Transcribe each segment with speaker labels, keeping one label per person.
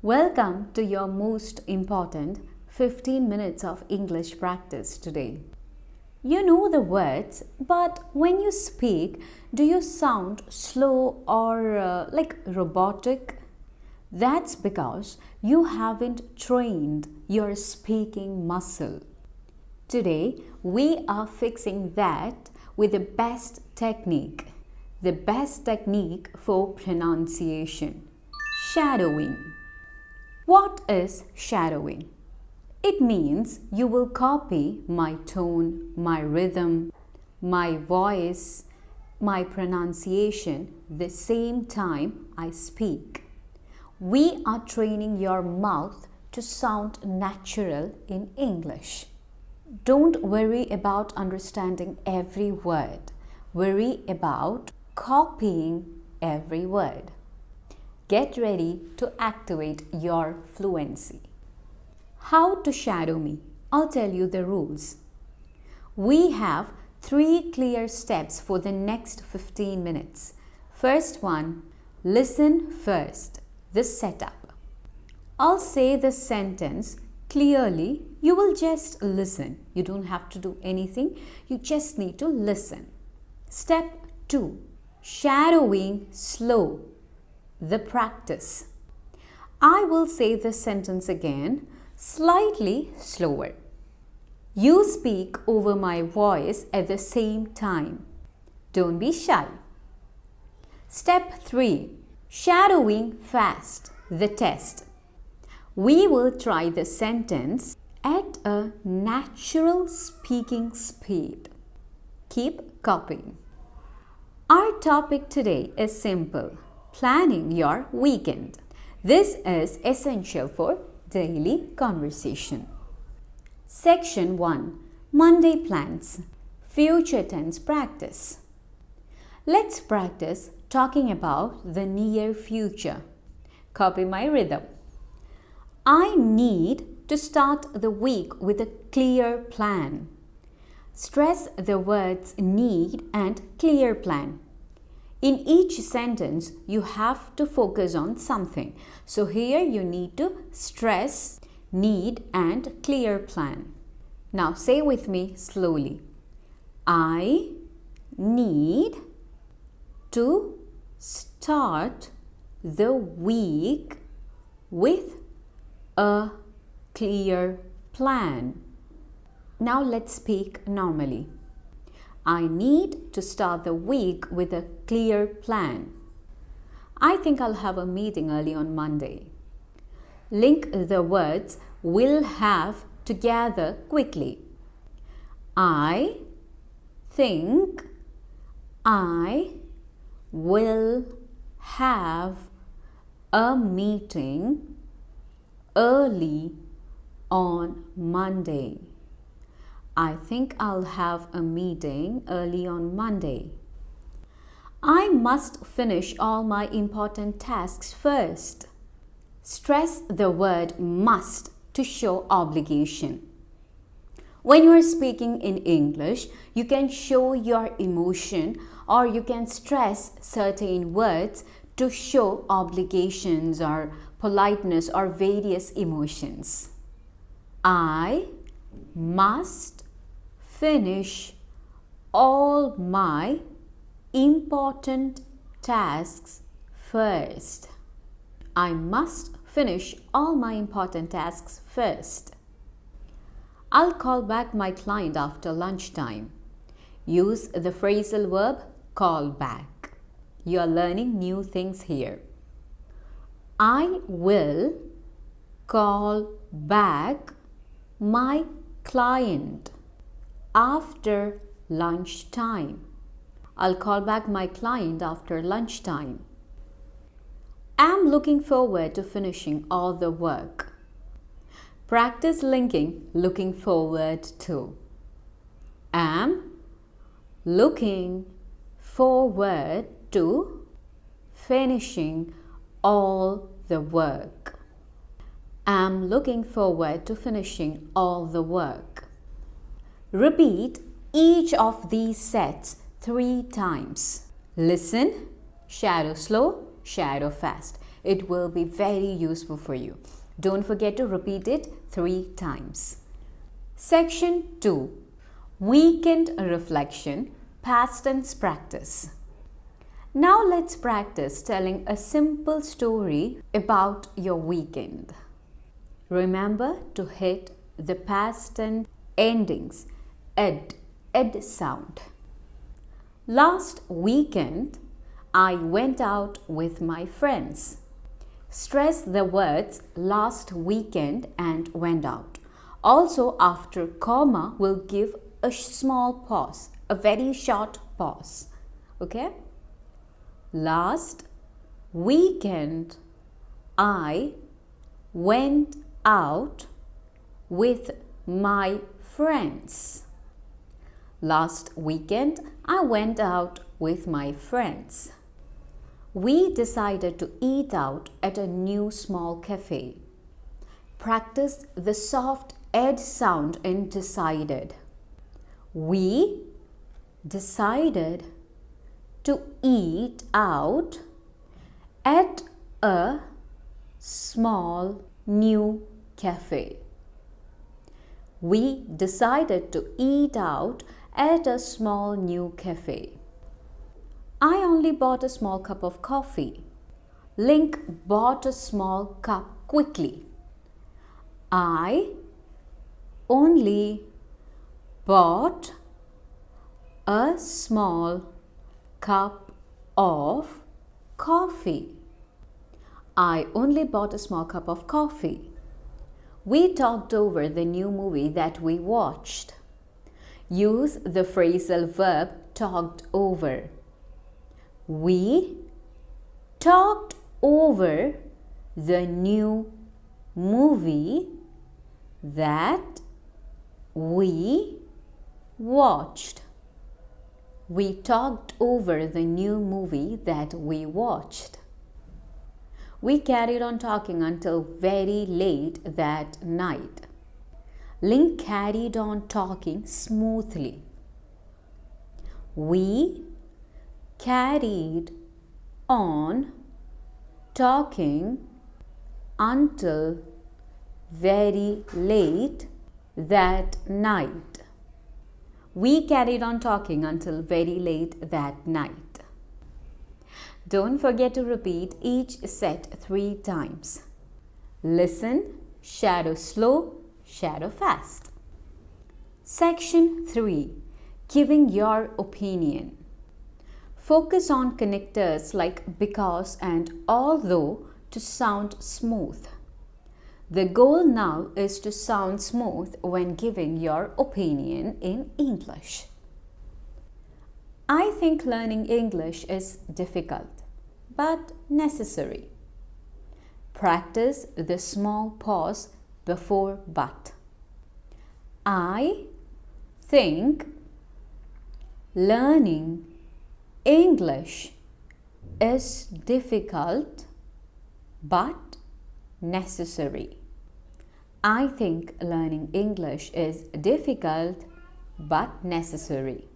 Speaker 1: Welcome to your most important 15 minutes of English practice today. You know the words, but when you speak, do you sound slow or like robotic? That's because you haven't trained your speaking muscle. Today, we are fixing that with the best technique for pronunciation: shadowing. What is shadowing? It means you will copy my tone, my rhythm, my voice, my pronunciation the same time I speak. We are training your mouth to sound natural in English. Don't worry about understanding every word. Worry about copying every word. Get ready to activate your fluency. How to shadow me? I'll tell you the rules. We have 3 clear steps for the next 15 minutes. First one, listen first. The setup. I'll say the sentence clearly. You will just listen. You don't have to do anything. You just need to listen. Step 2, shadowing slow. The practice. I will say the sentence again, slightly slower. You speak over my voice at the same time. Don't be shy. Step 3, shadowing fast. The test. We will try the sentence at a natural speaking speed. Keep copying. Our topic today is simple: planning your weekend. This is essential for daily conversation. Section 1, Monday plans. Future tense practice. Let's practice talking about the near future. Copy my rhythm. I need to start the week with a clear plan. Stress the words need and clear plan. In each sentence, you have to focus on something. So here you need to stress need and clear plan. Now say with me slowly. I need to start the week with a clear plan. Now let's speak normally. I need to start the week with a clear plan. I think I'll have a meeting early on Monday. Link the words will have together quickly. I think I will have a meeting early on Monday. I think I'll have a meeting early on Monday. I must finish all my important tasks first. Stress the word must to show obligation. When you are speaking in English, you can show your emotion or you can stress certain words to show obligations or politeness or various emotions. I must finish all my important tasks first. I must finish all my important tasks first. I'll call back my client after lunchtime. Use the phrasal verb call back. You are learning new things here. I will call back my client after lunchtime. I'll call back my client after lunchtime. I'm looking forward to finishing all the work. Practice linking looking forward to. Am looking forward to finishing all the work. Am looking forward to finishing all the work. Repeat each of these sets 3 times. Listen, shadow slow, shadow fast. It will be very useful for you. Don't forget to repeat it 3 times. Section 2. Weekend reflection, past tense practice. Now let's practice telling a simple story about your weekend. Remember to hit the past tense endings, ed sound. Last weekend, I went out with my friends. Stress the words last weekend and went out. Also, after comma, we'll give a small pause, a very short pause. Okay? Last weekend, I went out with my friends. Last weekend, I went out with my friends. We decided to eat out at a new small cafe. Practice the soft ed sound in decided. We decided to eat out at a small new cafe. We decided to eat out at a small new cafe. I only bought a small cup of coffee. Link bought a small cup quickly. I only bought a small cup of coffee. I only bought a small cup of coffee. We talked over the new movie that we watched. Use the phrasal verb talked over. We talked over the new movie that we watched. We talked over the new movie that we watched. We carried on talking until very late that night. Link carried on talking smoothly. We carried on talking until very late that night. We carried on talking until very late that night. Don't forget to repeat each set 3 times. Listen, shadow slow, shadow fast. Section 3. Giving your opinion. Focus on connectors like because and although to sound smooth. The goal now is to sound smooth when giving your opinion in English. I think learning English is difficult, but necessary. Practice the small pause before but. I think learning English is difficult, but necessary. I think learning English is difficult, but necessary.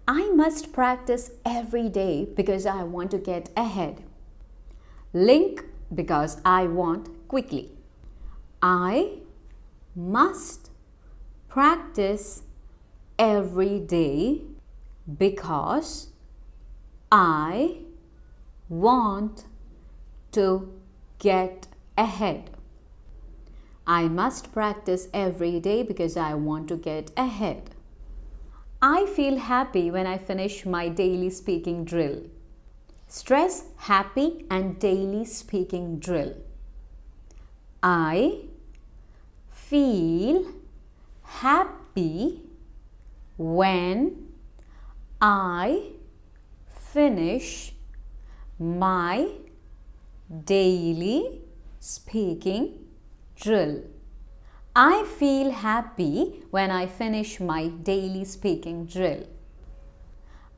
Speaker 1: I must practice every day because I want to get ahead. Link because I want quickly. I must practice every day because I want to get ahead. I must practice every day because I want to get ahead. I feel happy when I finish my daily speaking drill. Stress happy and daily speaking drill. I feel happy when I finish my daily speaking drill. I feel happy when I finish my daily speaking drill.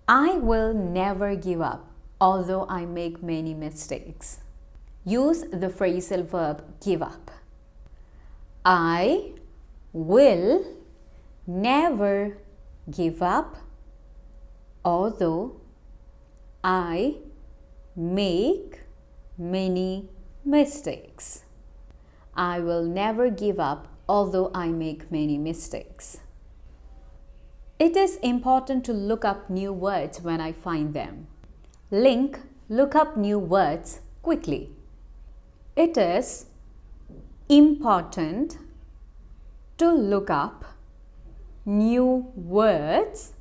Speaker 1: I will never give up, although I make many mistakes. Use the phrasal verb give up. I will never give up, although I make many mistakes. I will never give up although I make many mistakes. It is important to look up new words when I find them. Link, look up new words quickly. It is important to look up new words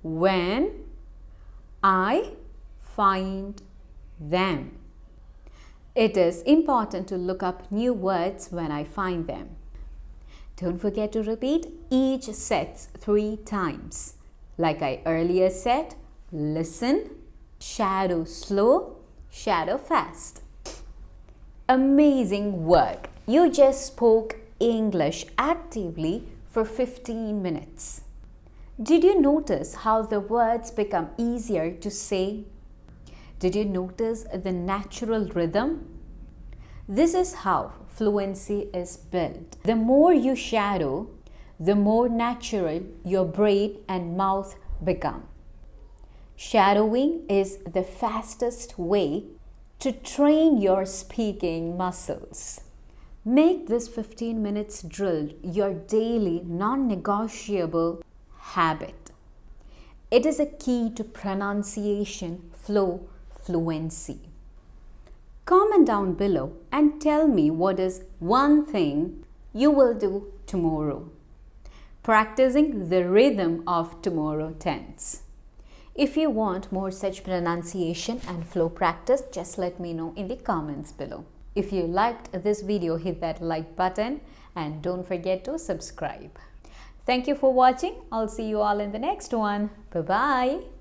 Speaker 1: when I find them. It is important to look up new words when I find them. Don't forget to repeat each set 3 times. Like I earlier said, listen, shadow slow, shadow fast. Amazing work! You just spoke English actively for 15 minutes. Did you notice how the words become easier to say? Did you notice the natural rhythm? This is how fluency is built. The more you shadow, the more natural your brain and mouth become. Shadowing is the fastest way to train your speaking muscles. Make this 15 minutes drill your daily non-negotiable habit. It is a key to pronunciation, flow, fluency. Comment down below and tell me what is one thing you will do tomorrow. Practicing the rhythm of tomorrow tense. If you want more such pronunciation and flow practice, just let me know in the comments below. If you liked this video, hit that like button and don't forget to subscribe. Thank you for watching. I'll see you all in the next one. Bye-bye.